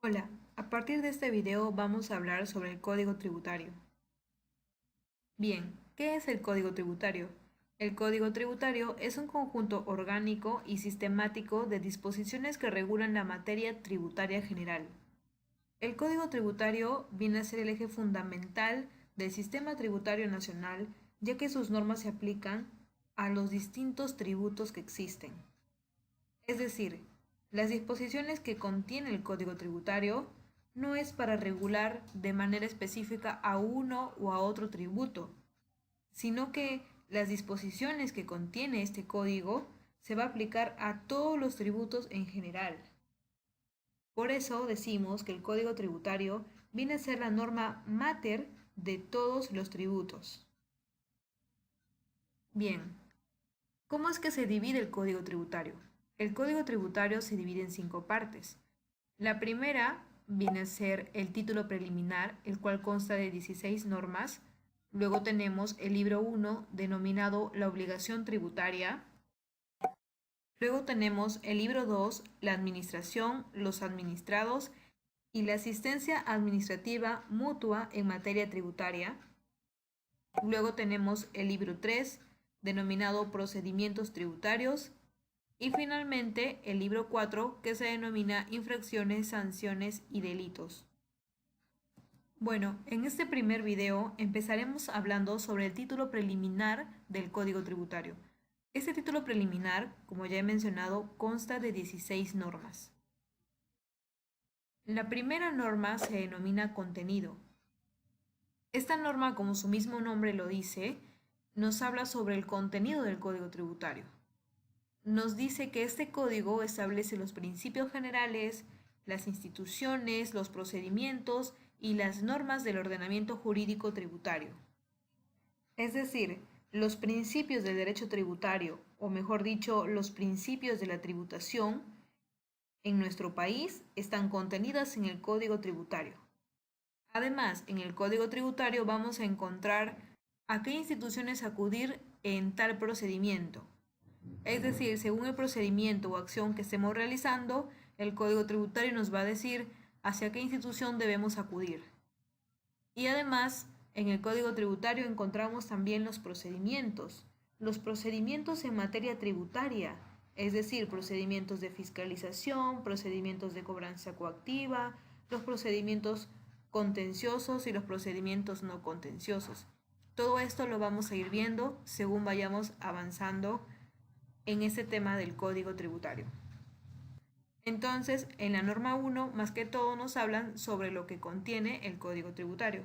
Hola, a partir de este video vamos a hablar sobre el Código Tributario. Bien, ¿qué es el Código Tributario? El Código Tributario es un conjunto orgánico y sistemático de disposiciones que regulan la materia tributaria general. El Código Tributario viene a ser el eje fundamental del sistema tributario nacional, ya que sus normas se aplican a los distintos tributos que existen. Es decir, las disposiciones que contiene el Código Tributario no es para regular de manera específica a uno o a otro tributo, sino que las disposiciones que contiene este código se va a aplicar a todos los tributos en general. Por eso decimos que el Código Tributario viene a ser la norma mater de todos los tributos. Bien, ¿cómo es que se divide el Código Tributario? El Código Tributario se divide en 5 partes. La primera viene a ser el título preliminar, el cual consta de 16 normas. Luego tenemos el libro 1, denominado la obligación tributaria. Luego tenemos el libro 2, la administración, los administrados y la asistencia administrativa mutua en materia tributaria. Luego tenemos el libro 3, denominado procedimientos tributarios. Y finalmente el libro 4, que se denomina infracciones, sanciones y delitos. Bueno, en este primer video empezaremos hablando sobre el título preliminar del Código Tributario. Este título preliminar, como ya he mencionado, consta de 16 normas. La primera norma se denomina contenido. Esta norma, como su mismo nombre lo dice, nos habla sobre el contenido del Código Tributario. Nos dice que este código establece los principios generales, las instituciones, los procedimientos y las normas del ordenamiento jurídico tributario. Es decir, los principios del derecho tributario, o mejor dicho, los principios de la tributación en nuestro país están contenidas en el Código Tributario. Además, en el Código Tributario vamos a encontrar a qué instituciones acudir en tal procedimiento. Es decir, según el procedimiento o acción que estemos realizando, el Código Tributario nos va a decir hacia qué institución debemos acudir. Y además, en el Código Tributario encontramos también los procedimientos en materia tributaria, es decir, procedimientos de fiscalización, procedimientos de cobranza coactiva, los procedimientos contenciosos y los procedimientos no contenciosos. Todo esto lo vamos a ir viendo según vayamos avanzando en este tema del Código Tributario. Entonces, en la norma 1, más que todo nos hablan sobre lo que contiene el Código Tributario.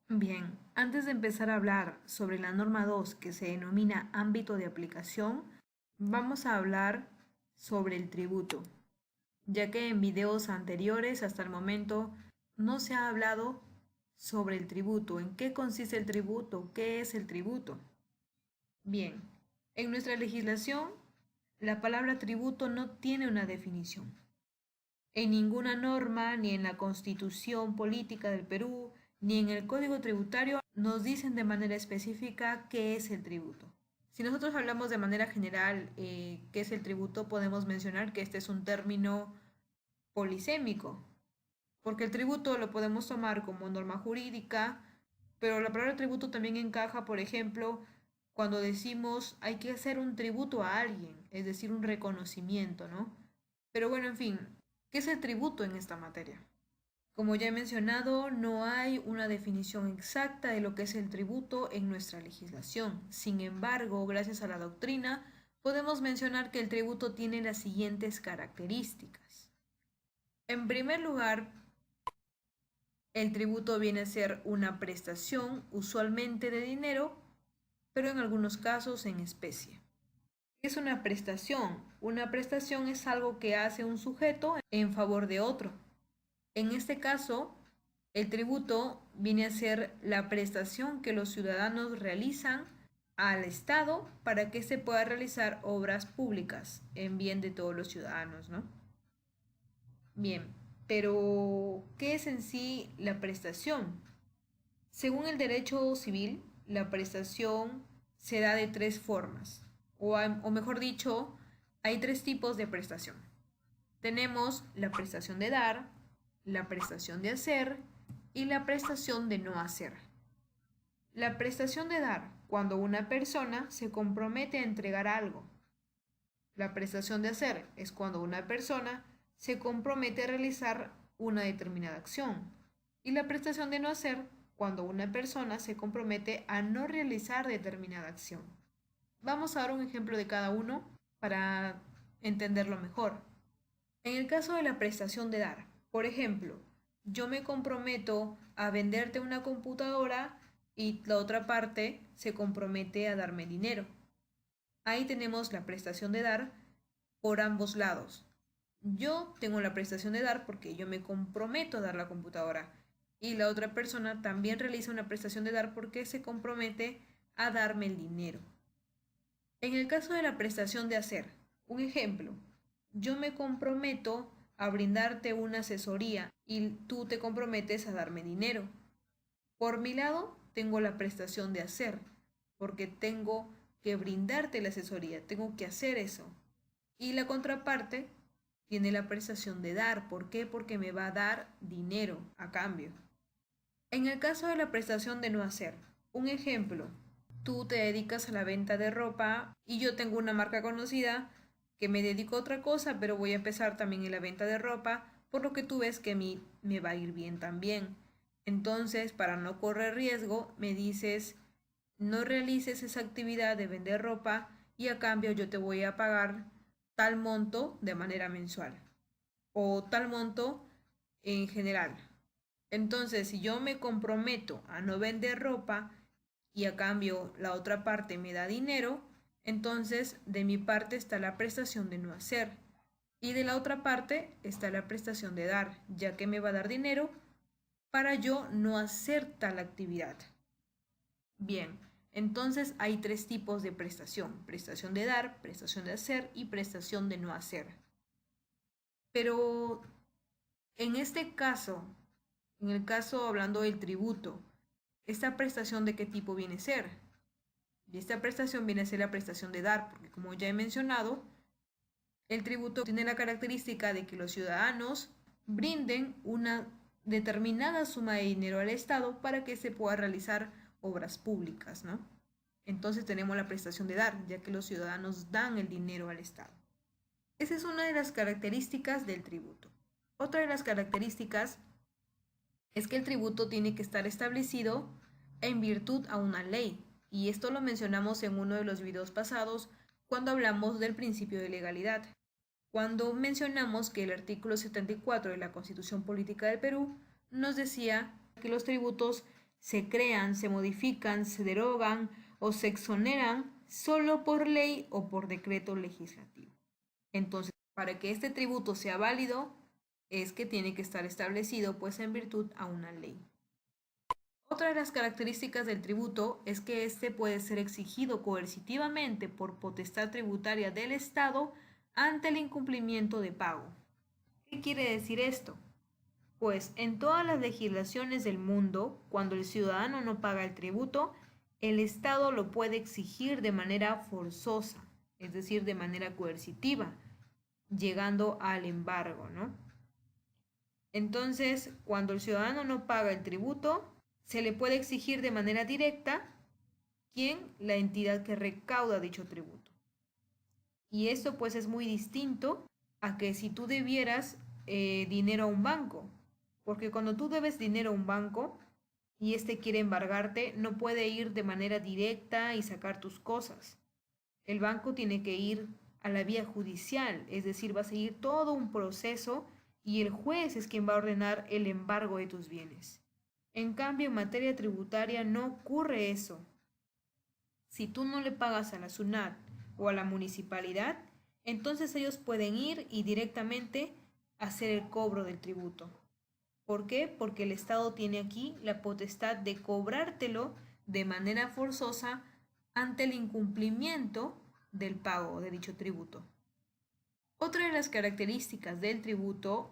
Bien, antes de empezar a hablar sobre la norma 2, que se denomina ámbito de aplicación, vamos a hablar sobre el tributo, ya que en videos anteriores hasta el momento no se ha hablado sobre el tributo, en qué consiste el tributo, qué es el tributo. Bien, en nuestra legislación, la palabra tributo no tiene una definición. En ninguna norma, ni en la Constitución Política del Perú, ni en el Código Tributario nos dicen de manera específica qué es el tributo. Si nosotros hablamos de manera general qué es el tributo, podemos mencionar que este es un término polisémico, porque el tributo lo podemos tomar como norma jurídica, pero la palabra tributo también encaja, por ejemplo, cuando decimos hay que hacer un tributo a alguien, es decir, un reconocimiento, ¿no? Pero bueno, en fin, ¿qué es el tributo en esta materia? Como ya he mencionado, no hay una definición exacta de lo que es el tributo en nuestra legislación. Sin embargo, gracias a la doctrina, podemos mencionar que el tributo tiene las siguientes características. En primer lugar, el tributo viene a ser una prestación, usualmente de dinero, pero en algunos casos en especie. ¿Qué es una prestación? Una prestación es algo que hace un sujeto en favor de otro. En este caso, el tributo viene a ser la prestación que los ciudadanos realizan al Estado para que se pueda realizar obras públicas en bien de todos los ciudadanos, ¿no? Bien, pero ¿qué es en sí la prestación? Según el derecho civil, la prestación se da de 3 formas. o mejor dicho, hay tres tipos de prestación. Tenemos la prestación de dar, la prestación de hacer y la prestación de no hacer. La prestación de dar, cuando una persona se compromete a entregar algo. La prestación de hacer es cuando una persona se compromete a realizar una determinada acción. Y la prestación de no hacer, cuando una persona se compromete a no realizar determinada acción. Vamos a dar un ejemplo de cada uno para entenderlo mejor. En el caso de la prestación de dar, por ejemplo, yo me comprometo a venderte una computadora y la otra parte se compromete a darme dinero. Ahí tenemos la prestación de dar por ambos lados. Yo tengo la prestación de dar porque yo me comprometo a dar la computadora y la otra persona también realiza una prestación de dar porque se compromete a darme el dinero. En el caso de la prestación de hacer, un ejemplo, yo me comprometo a brindarte una asesoría y tú te comprometes a darme dinero. Por mi lado, tengo la prestación de hacer, porque tengo que brindarte la asesoría, tengo que hacer eso. Y la contraparte tiene la prestación de dar. ¿Por qué? Porque me va a dar dinero a cambio. En el caso de la prestación de no hacer, un ejemplo, tú te dedicas a la venta de ropa y yo tengo una marca conocida que me dedico a otra cosa, pero voy a empezar también en la venta de ropa, por lo que tú ves que a mí me va a ir bien también. Entonces, para no correr riesgo, me dices, no realices esa actividad de vender ropa y a cambio yo te voy a pagar tal monto de manera mensual o tal monto en general. Entonces, si yo me comprometo a no vender ropa y a cambio la otra parte me da dinero, entonces de mi parte está la prestación de no hacer y de la otra parte está la prestación de dar, ya que me va a dar dinero para yo no hacer tal actividad. Bien, entonces hay tres tipos de prestación: prestación de dar, prestación de hacer y prestación de no hacer. Pero en este caso, en el caso hablando del tributo, ¿esta prestación de qué tipo viene a ser? Y esta prestación viene a ser la prestación de dar, porque como ya he mencionado, el tributo tiene la característica de que los ciudadanos brinden una determinada suma de dinero al Estado para que se pueda realizar obras públicas, ¿no? Entonces tenemos la prestación de dar, ya que los ciudadanos dan el dinero al Estado. Esa es una de las características del tributo. Otra de las características es que el tributo tiene que estar establecido en virtud a una ley, y esto lo mencionamos en uno de los videos pasados cuando hablamos del principio de legalidad, cuando mencionamos que el artículo 74 de la Constitución Política del Perú nos decía que los tributos se crean, se modifican, se derogan o se exoneran solo por ley o por decreto legislativo. Entonces, para que este tributo sea válido, es que tiene que estar establecido pues en virtud a una ley. Otra de las características del tributo es que este puede ser exigido coercitivamente por potestad tributaria del Estado ante el incumplimiento de pago. ¿Qué quiere decir esto? Pues en todas las legislaciones del mundo, cuando el ciudadano no paga el tributo, el Estado lo puede exigir de manera forzosa, es decir, de manera coercitiva, llegando al embargo, ¿no? Entonces, cuando el ciudadano no paga el tributo, se le puede exigir de manera directa quién, la entidad que recauda dicho tributo. Y esto pues es muy distinto a que si tú debieras dinero a un banco, porque cuando tú debes dinero a un banco y este quiere embargarte, no puede ir de manera directa y sacar tus cosas. El banco tiene que ir a la vía judicial, es decir, va a seguir todo un proceso y el juez es quien va a ordenar el embargo de tus bienes. En cambio, en materia tributaria no ocurre eso. Si tú no le pagas a la SUNAT o a la municipalidad, entonces ellos pueden ir y directamente hacer el cobro del tributo. ¿Por qué? Porque el Estado tiene aquí la potestad de cobrártelo de manera forzosa ante el incumplimiento del pago de dicho tributo. Otra de las características del tributo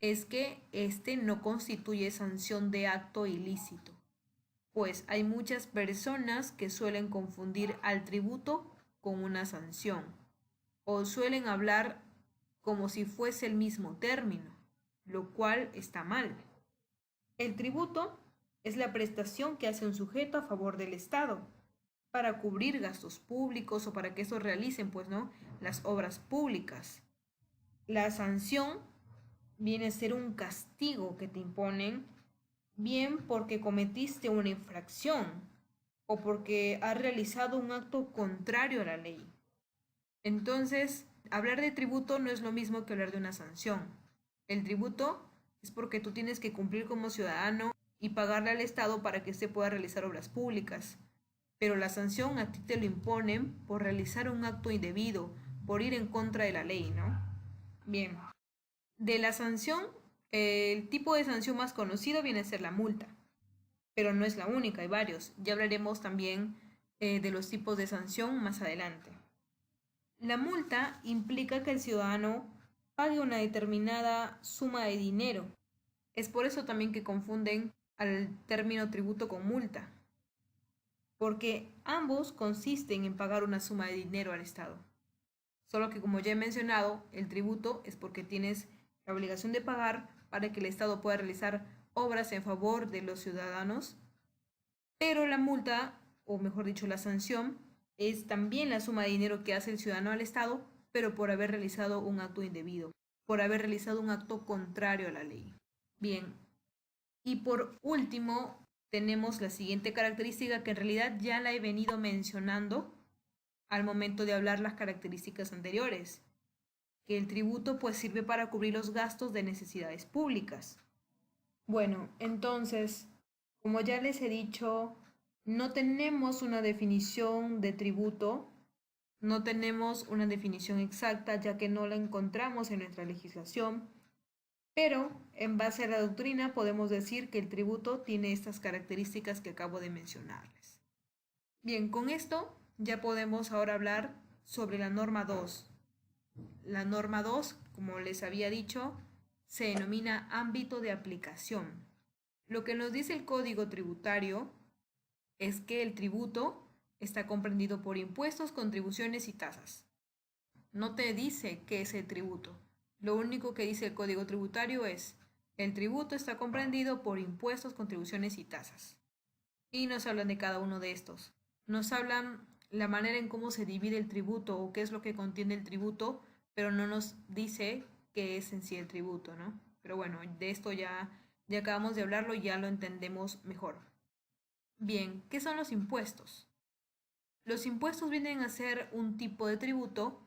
es que este no constituye sanción de acto ilícito, pues hay muchas personas que suelen confundir al tributo con una sanción, o suelen hablar como si fuese el mismo término, lo cual está mal. El tributo es la prestación que hace un sujeto a favor del Estado para cubrir gastos públicos o para que estos realicen, pues, ¿no?, las obras públicas. La sanción viene a ser un castigo que te imponen, bien porque cometiste una infracción o porque has realizado un acto contrario a la ley. Entonces, hablar de tributo no es lo mismo que hablar de una sanción. El tributo es porque tú tienes que cumplir como ciudadano y pagarle al Estado para que éste pueda realizar obras públicas. Pero la sanción a ti te lo imponen por realizar un acto indebido, por ir en contra de la ley, ¿no? Bien, de la sanción, el tipo de sanción más conocido viene a ser la multa, pero no es la única, hay varios. Ya hablaremos también de los tipos de sanción más adelante. La multa implica que el ciudadano pague una determinada suma de dinero. Es por eso también que confunden al término tributo con multa, porque ambos consisten en pagar una suma de dinero al Estado. Solo que, como ya he mencionado, el tributo es porque tienes la obligación de pagar para que el Estado pueda realizar obras en favor de los ciudadanos, pero la multa, o mejor dicho, la sanción, es también la suma de dinero que hace el ciudadano al Estado, pero por haber realizado un acto indebido, por haber realizado un acto contrario a la ley. Bien, y por último, tenemos la siguiente característica que en realidad ya la he venido mencionando al momento de hablar las características anteriores, que el tributo pues sirve para cubrir los gastos de necesidades públicas. Bueno, entonces, como ya les he dicho, no tenemos una definición de tributo, no tenemos una definición exacta ya que no la encontramos en nuestra legislación, pero en base a la doctrina podemos decir que el tributo tiene estas características que acabo de mencionarles. Bien, con esto ya podemos ahora hablar sobre la norma 2. La norma 2, como les había dicho, se denomina ámbito de aplicación. Lo que nos dice el Código Tributario es que el tributo está comprendido por impuestos, contribuciones y tasas. No te dice qué es el tributo. Lo único que dice el Código Tributario es: el tributo está comprendido por impuestos, contribuciones y tasas. Y nos hablan de cada uno de estos. Nos hablan la manera en cómo se divide el tributo o qué es lo que contiene el tributo, pero no nos dice qué es en sí el tributo, ¿no? Pero bueno, de esto ya acabamos de hablarlo y ya lo entendemos mejor. Bien, ¿qué son los impuestos? Los impuestos vienen a ser un tipo de tributo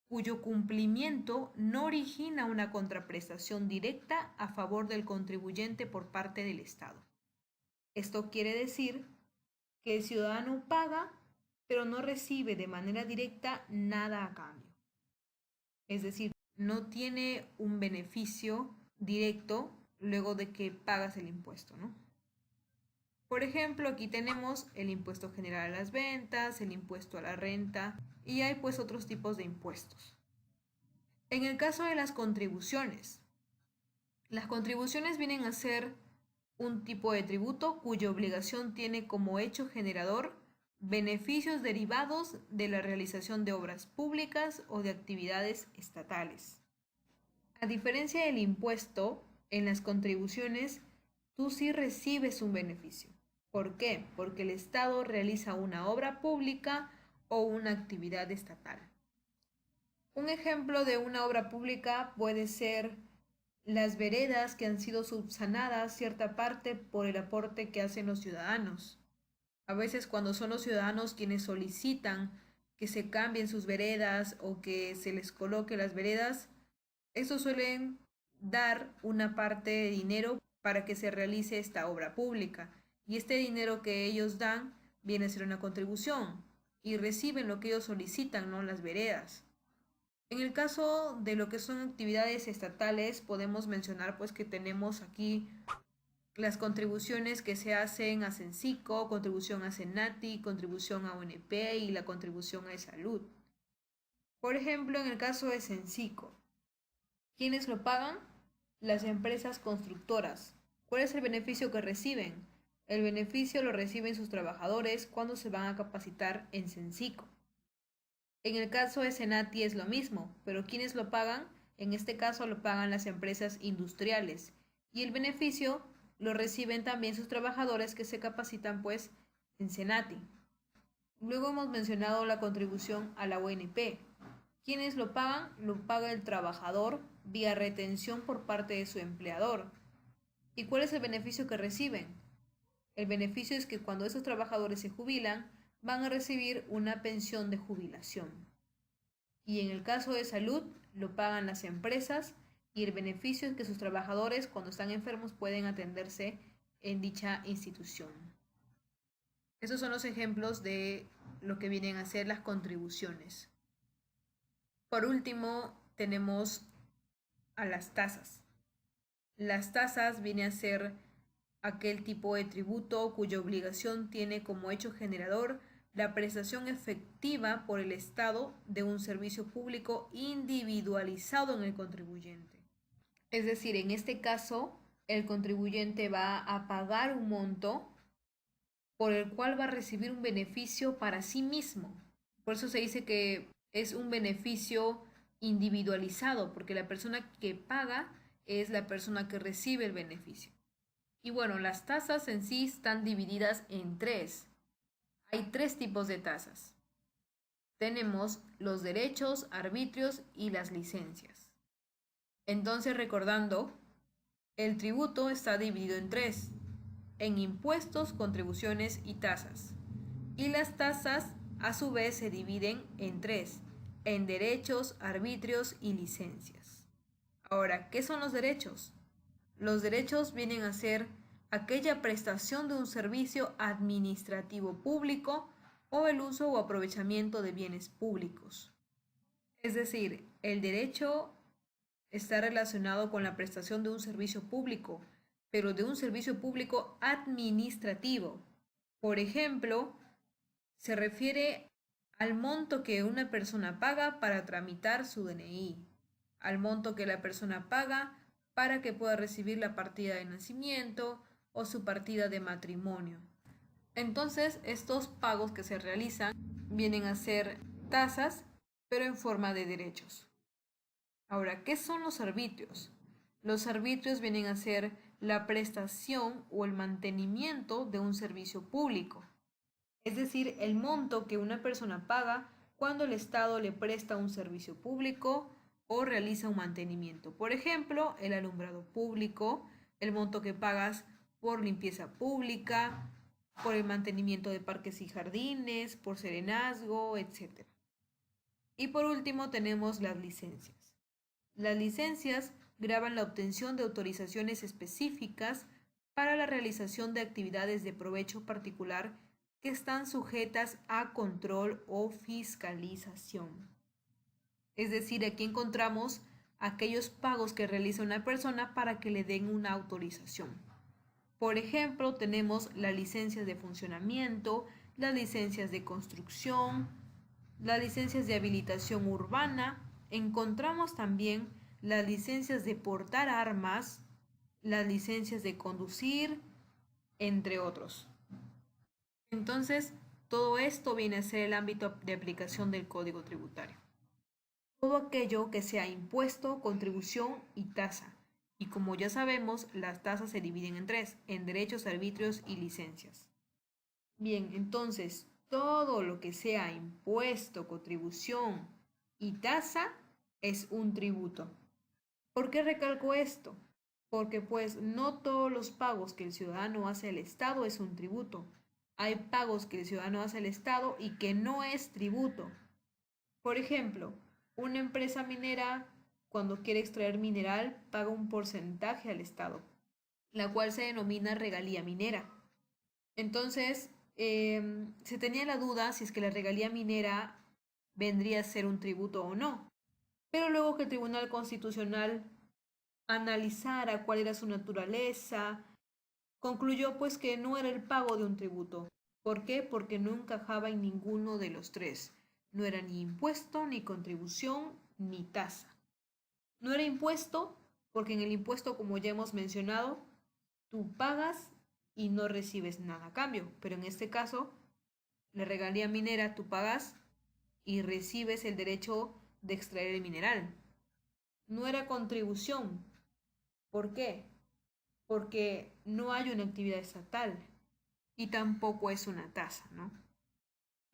cuyo cumplimiento no origina una contraprestación directa a favor del contribuyente por parte del Estado. Esto quiere decir que el ciudadano paga, pero no recibe de manera directa nada a cambio. Es decir, no tiene un beneficio directo luego de que pagas el impuesto, ¿no? Por ejemplo, aquí tenemos el impuesto general a las ventas, el impuesto a la renta y hay pues otros tipos de impuestos. En el caso de las contribuciones vienen a ser un tipo de tributo cuya obligación tiene como hecho generador beneficios derivados de la realización de obras públicas o de actividades estatales. A diferencia del impuesto, en las contribuciones tú sí recibes un beneficio. ¿Por qué? Porque el Estado realiza una obra pública o una actividad estatal. Un ejemplo de una obra pública puede ser las veredas que han sido subsanadas cierta parte por el aporte que hacen los ciudadanos. A veces cuando son los ciudadanos quienes solicitan que se cambien sus veredas o que se les coloque las veredas, estos suelen dar una parte de dinero para que se realice esta obra pública. Y este dinero que ellos dan viene a ser una contribución y reciben lo que ellos solicitan, ¿no?, las veredas. En el caso de lo que son actividades estatales, podemos mencionar pues que tenemos aquí las contribuciones que se hacen a Censico, contribución a Cenati, contribución a ONP y la contribución a salud. Por ejemplo, en el caso de Censico, ¿quiénes lo pagan? Las empresas constructoras. ¿Cuál es el beneficio que reciben? El beneficio lo reciben sus trabajadores cuando se van a capacitar en Censico. En el caso de Senati es lo mismo, pero ¿quiénes lo pagan? En este caso lo pagan las empresas industriales y el beneficio lo reciben también sus trabajadores que se capacitan pues en Senati. Luego hemos mencionado la contribución a la ONP. ¿Quiénes lo pagan? Lo paga el trabajador vía retención por parte de su empleador. ¿Y cuál es el beneficio que reciben? El beneficio es que cuando esos trabajadores se jubilan, van a recibir una pensión de jubilación. Y en el caso de salud, lo pagan las empresas y el beneficio es que sus trabajadores cuando están enfermos pueden atenderse en dicha institución. Esos son los ejemplos de lo que vienen a ser las contribuciones. Por último, tenemos a las tasas. Las tasas vienen a ser aquel tipo de tributo cuya obligación tiene como hecho generador la prestación efectiva por el Estado de un servicio público individualizado en el contribuyente. Es decir, en este caso, el contribuyente va a pagar un monto por el cual va a recibir un beneficio para sí mismo. Por eso se dice que es un beneficio individualizado, porque la persona que paga es la persona que recibe el beneficio. Y bueno, las tasas en sí están divididas en tres. Hay tres tipos de tasas. Tenemos los derechos, arbitrios y las licencias. Entonces, recordando, el tributo está dividido en tres, en impuestos, contribuciones y tasas. Y las tasas, a su vez, se dividen en tres, en derechos, arbitrios y licencias. Ahora, ¿qué son los derechos? Los derechos vienen a ser aquella prestación de un servicio administrativo público o el uso o aprovechamiento de bienes públicos. Es decir, el derecho está relacionado con la prestación de un servicio público, pero de un servicio público administrativo. Por ejemplo, se refiere al monto que una persona paga para tramitar su DNI, al monto que la persona paga para que pueda recibir la partida de nacimiento o su partida de matrimonio. Entonces, estos pagos que se realizan vienen a ser tasas, pero en forma de derechos. Ahora, ¿qué son los arbitrios? Los arbitrios vienen a ser la prestación o el mantenimiento de un servicio público, es decir, el monto que una persona paga cuando el Estado le presta un servicio público o realiza un mantenimiento. Por ejemplo, el alumbrado público, el monto que pagas por limpieza pública, por el mantenimiento de parques y jardines, por serenazgo, etc. Y por último tenemos las licencias. Las licencias graban la obtención de autorizaciones específicas para la realización de actividades de provecho particular que están sujetas a control o fiscalización. Es decir, aquí encontramos aquellos pagos que realiza una persona para que le den una autorización. Por ejemplo, tenemos las licencias de funcionamiento, las licencias de construcción, las licencias de habilitación urbana. Encontramos también las licencias de portar armas, las licencias de conducir, entre otros. Entonces, todo esto viene a ser el ámbito de aplicación del Código Tributario. Todo aquello que sea impuesto, contribución y tasa. Y como ya sabemos, las tasas se dividen en tres, en derechos, arbitrios y licencias. Bien, entonces, todo lo que sea impuesto, contribución y tasa es un tributo. ¿Por qué recalco esto? Porque pues no todos los pagos que el ciudadano hace al Estado es un tributo. Hay pagos que el ciudadano hace al Estado y que no es tributo. Por ejemplo, una empresa minera, cuando quiere extraer mineral, paga un porcentaje al Estado, la cual se denomina regalía minera. Entonces, se tenía la duda si es que la regalía minera vendría a ser un tributo o no. Pero luego que el Tribunal Constitucional analizara cuál era su naturaleza, concluyó pues que no era el pago de un tributo. ¿Por qué? Porque no encajaba en ninguno de los tres. No era ni impuesto, ni contribución, ni tasa. No era impuesto porque en el impuesto, como ya hemos mencionado, tú pagas y no recibes nada a cambio. Pero en este caso, la regalía minera, tú pagas y recibes el derecho de extraer el mineral. No era contribución. ¿Por qué? Porque no hay una actividad estatal y tampoco es una tasa, ¿no?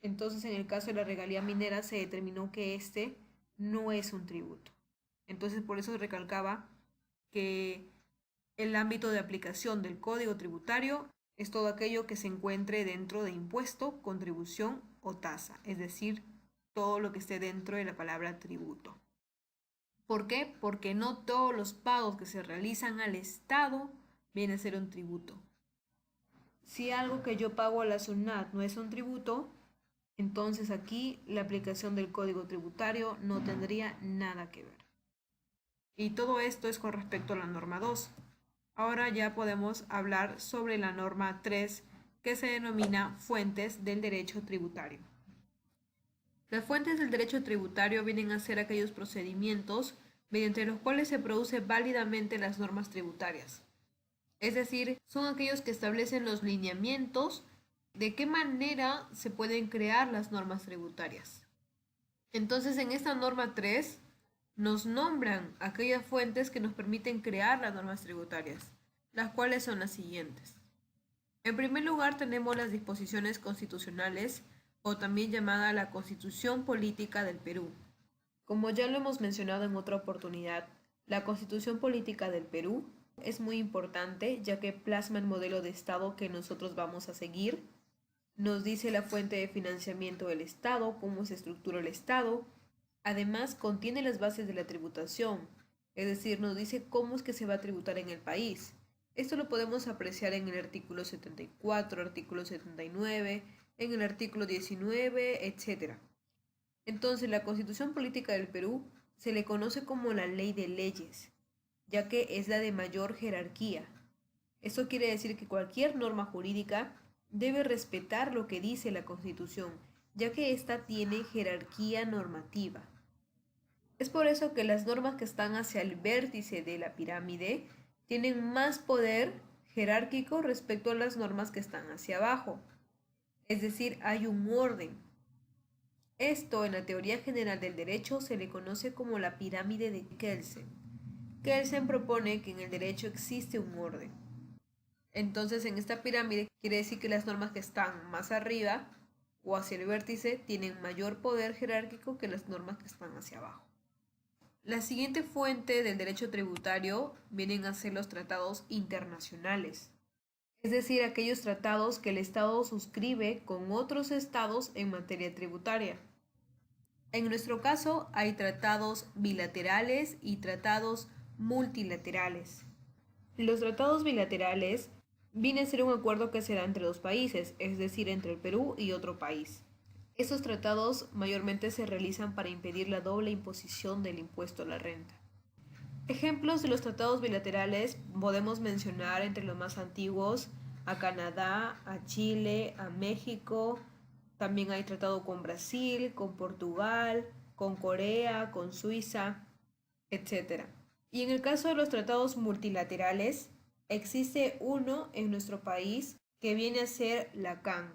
Entonces, en el caso de la regalía minera se determinó que este no es un tributo. Entonces, por eso recalcaba que el ámbito de aplicación del Código Tributario es todo aquello que se encuentre dentro de impuesto, contribución o tasa, es decir, todo lo que esté dentro de la palabra tributo. ¿Por qué? Porque no todos los pagos que se realizan al Estado vienen a ser un tributo. Si algo que yo pago a la SUNAT no es un tributo, entonces aquí la aplicación del Código Tributario no tendría nada que ver. Y todo esto es con respecto a la norma 2. Ahora ya podemos hablar sobre la norma 3, que se denomina fuentes del derecho tributario. Las fuentes del derecho tributario vienen a ser aquellos procedimientos mediante los cuales se producen válidamente las normas tributarias. Es decir, son aquellos que establecen los lineamientos de qué manera se pueden crear las normas tributarias. Entonces, en esta norma 3 nos nombran aquellas fuentes que nos permiten crear las normas tributarias, las cuales son las siguientes. En primer lugar, tenemos las disposiciones constitucionales, o también llamada la Constitución Política del Perú. Como ya lo hemos mencionado en otra oportunidad, la Constitución Política del Perú es muy importante ya que plasma el modelo de Estado que nosotros vamos a seguir. Nos dice la fuente de financiamiento del Estado, cómo se estructura el Estado. Además, contiene las bases de la tributación, es decir, nos dice cómo es que se va a tributar en el país. Esto lo podemos apreciar en el artículo 74, artículo 79, en el artículo 19, etc. Entonces, la Constitución Política del Perú se le conoce como la ley de leyes, ya que es la de mayor jerarquía. Esto quiere decir que cualquier norma jurídica debe respetar lo que dice la Constitución, ya que ésta tiene jerarquía normativa. Es por eso que las normas que están hacia el vértice de la pirámide tienen más poder jerárquico respecto a las normas que están hacia abajo. Es decir, hay un orden. Esto en la teoría general del derecho se le conoce como la pirámide de Kelsen. Kelsen propone que en el derecho existe un orden. Entonces, en esta pirámide quiere decir que las normas que están más arriba o hacia el vértice tienen mayor poder jerárquico que las normas que están hacia abajo. La siguiente fuente del derecho tributario vienen a ser los tratados internacionales, es decir, aquellos tratados que el Estado suscribe con otros estados en materia tributaria. En nuestro caso hay tratados bilaterales y tratados multilaterales. Los tratados bilaterales vienen a ser un acuerdo que se da entre dos países, es decir, entre el Perú y otro país. Estos tratados mayormente se realizan para impedir la doble imposición del impuesto a la renta. Ejemplos de los tratados bilaterales podemos mencionar entre los más antiguos a Canadá, a Chile, a México. También hay tratado con Brasil, con Portugal, con Corea, con Suiza, etc. Y en el caso de los tratados multilaterales, existe uno en nuestro país que viene a ser la CAN,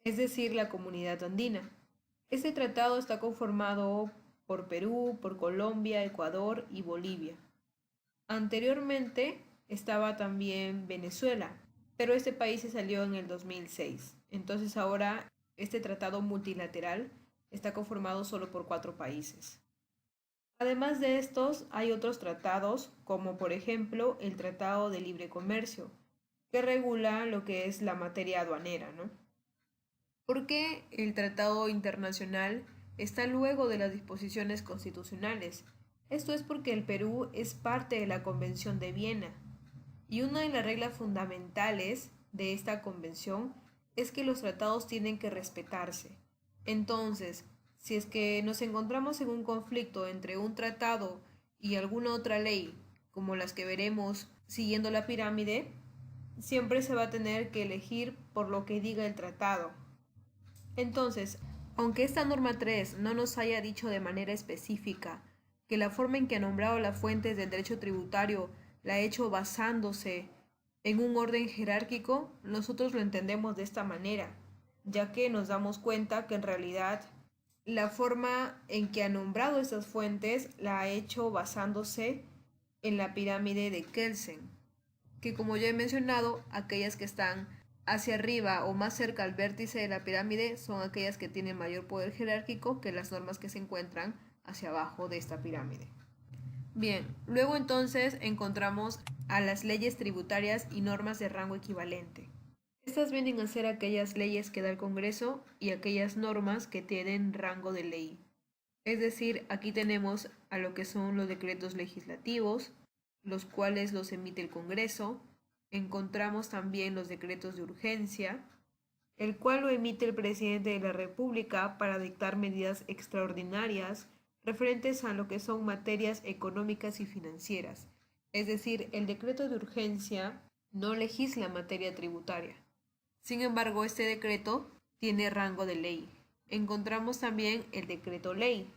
es decir, la Comunidad Andina. Este tratado está conformado por Perú, por Colombia, Ecuador y Bolivia. Anteriormente estaba también Venezuela, pero este país se salió en el 2006. Entonces ahora este tratado multilateral está conformado solo por 4 países. Además de estos, hay otros tratados, como por ejemplo el Tratado de Libre Comercio, que regula lo que es la materia aduanera, ¿no? ¿Por qué el tratado internacional está luego de las disposiciones constitucionales? Esto es porque el Perú es parte de la Convención de Viena y una de las reglas fundamentales de esta convención es que los tratados tienen que respetarse. Entonces, si es que nos encontramos en un conflicto entre un tratado y alguna otra ley, como las que veremos siguiendo la pirámide, siempre se va a tener que elegir por lo que diga el tratado. Entonces, aunque esta norma 3 no nos haya dicho de manera específica que la forma en que ha nombrado las fuentes del derecho tributario la ha hecho basándose en un orden jerárquico, nosotros lo entendemos de esta manera, ya que nos damos cuenta que en realidad La forma en que ha nombrado estas fuentes la ha hecho basándose en la pirámide de Kelsen, que como ya he mencionado, aquellas que están hacia arriba o más cerca al vértice de la pirámide son aquellas que tienen mayor poder jerárquico que las normas que se encuentran hacia abajo de esta pirámide. Bien, luego entonces encontramos a las leyes tributarias y normas de rango equivalente. Estas vienen a ser aquellas leyes que da el Congreso y aquellas normas que tienen rango de ley. Es decir, aquí tenemos a lo que son los decretos legislativos, los cuales los emite el Congreso. Encontramos también los decretos de urgencia, el cual lo emite el presidente de la República para dictar medidas extraordinarias referentes a lo que son materias económicas y financieras. Es decir, el decreto de urgencia no legisla materia tributaria. Sin embargo, este decreto tiene rango de ley. Encontramos también el decreto ley,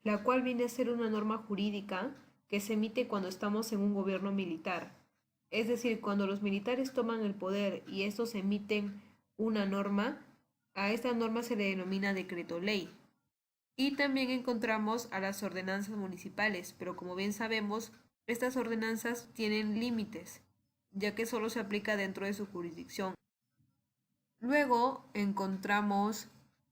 la cual viene a ser una norma jurídica que se emite cuando estamos en un gobierno militar. Es decir, cuando los militares toman el poder y estos emiten una norma, a esta norma se le denomina decreto ley. Y también encontramos a las ordenanzas municipales, pero como bien sabemos, estas ordenanzas tienen límites, ya que solo se aplica dentro de su jurisdicción. Luego encontramos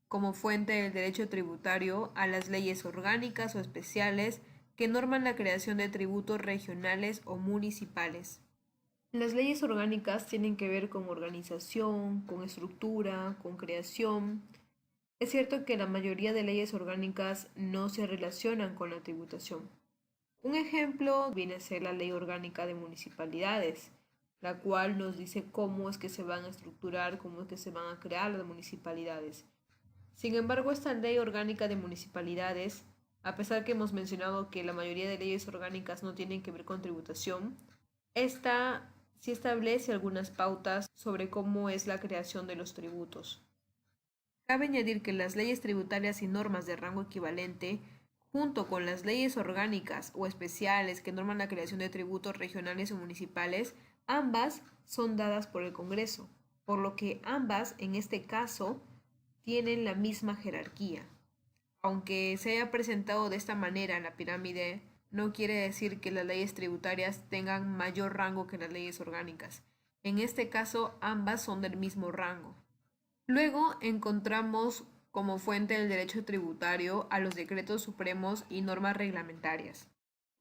como fuente del derecho tributario a las leyes orgánicas o especiales que norman la creación de tributos regionales o municipales. Las leyes orgánicas tienen que ver con organización, con estructura, con creación. Es cierto que la mayoría de leyes orgánicas no se relacionan con la tributación. Un ejemplo viene a ser la Ley Orgánica de Municipalidades, la cual nos dice cómo es que se van a estructurar, cómo es que se van a crear las municipalidades. Sin embargo, esta Ley Orgánica de Municipalidades, a pesar que hemos mencionado que la mayoría de leyes orgánicas no tienen que ver con tributación, esta sí establece algunas pautas sobre cómo es la creación de los tributos. Cabe añadir que las leyes tributarias y normas de rango equivalente, junto con las leyes orgánicas o especiales que norman la creación de tributos regionales o municipales, ambas son dadas por el Congreso, por lo que ambas, en este caso, tienen la misma jerarquía. Aunque se haya presentado de esta manera en la pirámide, no quiere decir que las leyes tributarias tengan mayor rango que las leyes orgánicas. En este caso, ambas son del mismo rango. Luego encontramos como fuente del derecho tributario a los decretos supremos y normas reglamentarias.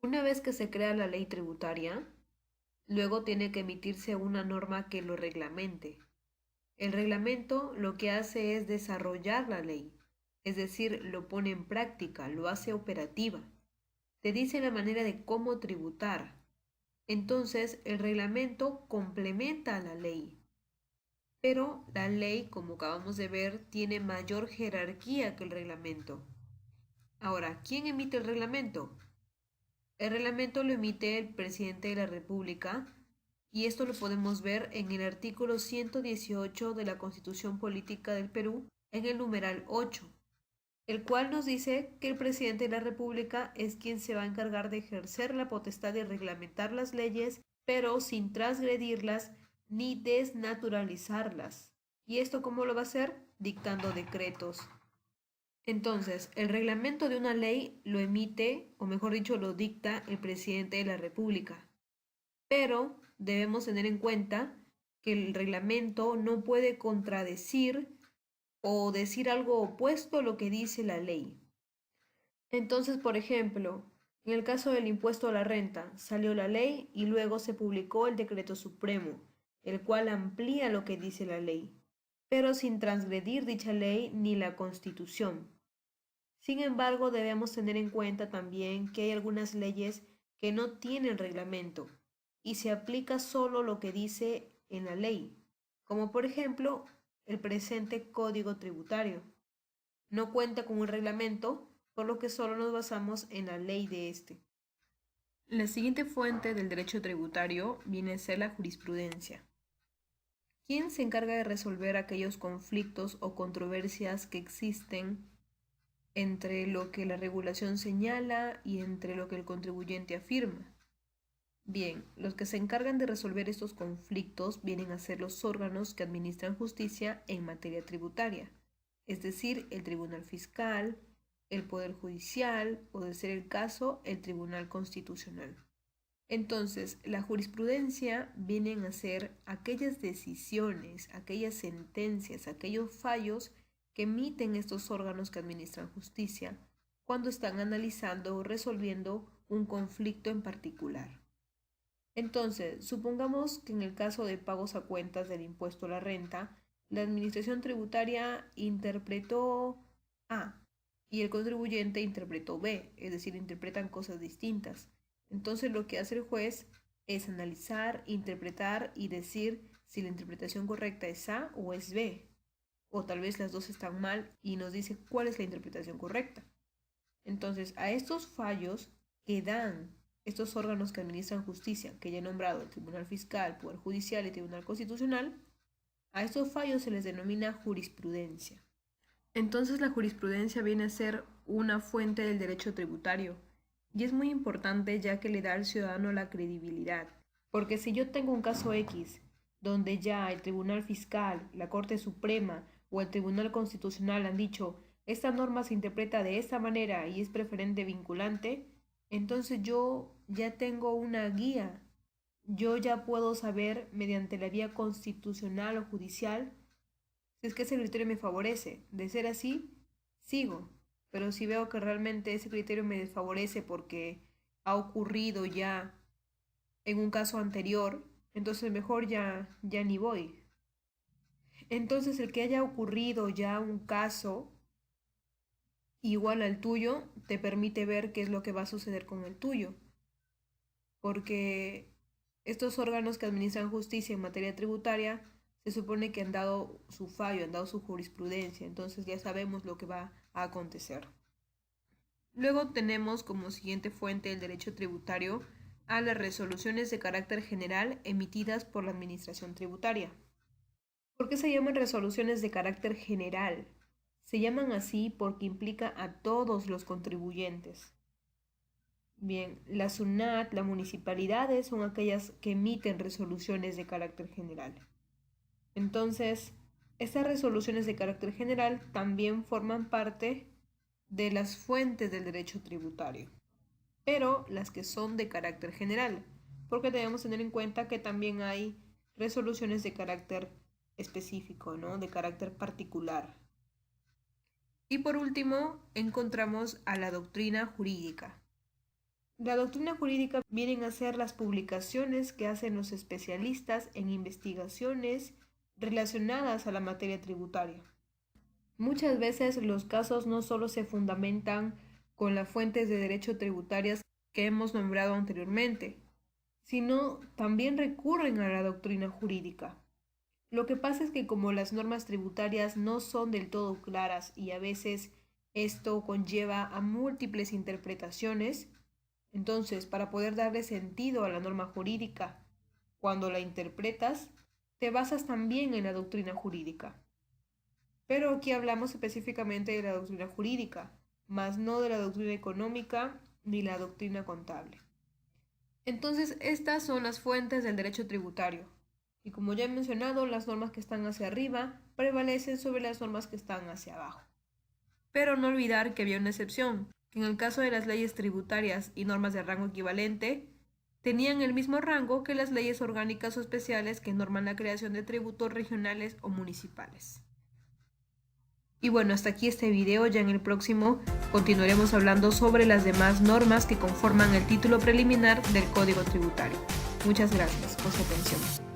Una vez que se crea la ley tributaria, luego tiene que emitirse una norma que lo reglamente. El reglamento lo que hace es desarrollar la ley, es decir, lo pone en práctica, lo hace operativa. Te dice la manera de cómo tributar. Entonces, el reglamento complementa a la ley. Pero la ley, como acabamos de ver, tiene mayor jerarquía que el reglamento. Ahora, ¿quién emite el reglamento? El reglamento lo emite el presidente de la República y esto lo podemos ver en el artículo 118 de la Constitución Política del Perú, en el numeral 8, el cual nos dice que el presidente de la República es quien se va a encargar de ejercer la potestad de reglamentar las leyes, pero sin transgredirlas ni desnaturalizarlas. ¿Y esto cómo lo va a hacer? Dictando decretos. Entonces, el reglamento de una ley lo emite, o mejor dicho, lo dicta el presidente de la República. Pero debemos tener en cuenta que el reglamento no puede contradecir o decir algo opuesto a lo que dice la ley. Entonces, por ejemplo, en el caso del impuesto a la renta, salió la ley y luego se publicó el decreto supremo, el cual amplía lo que dice la ley, pero sin transgredir dicha ley ni la Constitución. Sin embargo, debemos tener en cuenta también que hay algunas leyes que no tienen reglamento y se aplica solo lo que dice en la ley, como por ejemplo el presente Código Tributario. No cuenta con un reglamento, por lo que solo nos basamos en la ley de este. La siguiente fuente del derecho tributario viene a ser la jurisprudencia. ¿Quién se encarga de resolver aquellos conflictos o controversias que existen entre lo que la regulación señala y entre lo que el contribuyente afirma? Bien, los que se encargan de resolver estos conflictos vienen a ser los órganos que administran justicia en materia tributaria, es decir, el Tribunal Fiscal, el Poder Judicial o, de ser el caso, el Tribunal Constitucional. Entonces, la jurisprudencia vienen a ser aquellas decisiones, aquellas sentencias, aquellos fallos que emiten estos órganos que administran justicia cuando están analizando o resolviendo un conflicto en particular. Entonces, supongamos que en el caso de pagos a cuentas del impuesto a la renta, la administración tributaria interpretó A y el contribuyente interpretó B, es decir, interpretan cosas distintas. Entonces, lo que hace el juez es analizar, interpretar y decir si la interpretación correcta es A o es B. O tal vez las dos están mal y nos dice cuál es la interpretación correcta. Entonces, a estos fallos que dan estos órganos que administran justicia, que ya he nombrado, el Tribunal Fiscal, Poder Judicial y Tribunal Constitucional, a estos fallos se les denomina jurisprudencia. Entonces, la jurisprudencia viene a ser una fuente del derecho tributario y es muy importante ya que le da al ciudadano la credibilidad. Porque si yo tengo un caso X, donde ya el Tribunal Fiscal, la Corte Suprema o el Tribunal Constitucional han dicho esta norma se interpreta de esta manera y es preferente vinculante, entonces yo ya tengo una guía. Yo ya puedo saber mediante la vía constitucional o judicial si es que ese criterio me favorece. De ser así, sigo. Pero si veo que realmente ese criterio me desfavorece porque ha ocurrido ya en un caso anterior, entonces mejor ya ni voy. Entonces el que haya ocurrido ya un caso igual al tuyo, te permite ver qué es lo que va a suceder con el tuyo. Porque estos órganos que administran justicia en materia tributaria se supone que han dado su fallo, han dado su jurisprudencia, entonces ya sabemos lo que va a acontecer. Luego tenemos como siguiente fuente del derecho tributario a las resoluciones de carácter general emitidas por la administración tributaria. ¿Por qué se llaman resoluciones de carácter general? Se llaman así porque implica a todos los contribuyentes. Bien, la SUNAT, las municipalidades son aquellas que emiten resoluciones de carácter general. Entonces, estas resoluciones de carácter general también forman parte de las fuentes del derecho tributario, pero las que son de carácter general, porque debemos tener en cuenta que también hay resoluciones de carácter específico, ¿no? De carácter particular. Y por último, encontramos a la doctrina jurídica. La doctrina jurídica vienen a ser las publicaciones que hacen los especialistas en investigaciones relacionadas a la materia tributaria. Muchas veces los casos no solo se fundamentan con las fuentes de derecho tributarias que hemos nombrado anteriormente, sino también recurren a la doctrina jurídica. Lo que pasa es que como las normas tributarias no son del todo claras y a veces esto conlleva a múltiples interpretaciones, entonces para poder darle sentido a la norma jurídica, cuando la interpretas, te basas también en la doctrina jurídica. Pero aquí hablamos específicamente de la doctrina jurídica, más no de la doctrina económica ni la doctrina contable. Entonces, estas son las fuentes del derecho tributario. Y como ya he mencionado, las normas que están hacia arriba prevalecen sobre las normas que están hacia abajo. Pero no olvidar que había una excepción, que en el caso de las leyes tributarias y normas de rango equivalente, tenían el mismo rango que las leyes orgánicas o especiales que norman la creación de tributos regionales o municipales. Y bueno, hasta aquí este video. Ya en el próximo continuaremos hablando sobre las demás normas que conforman el título preliminar del Código Tributario. Muchas gracias por su atención.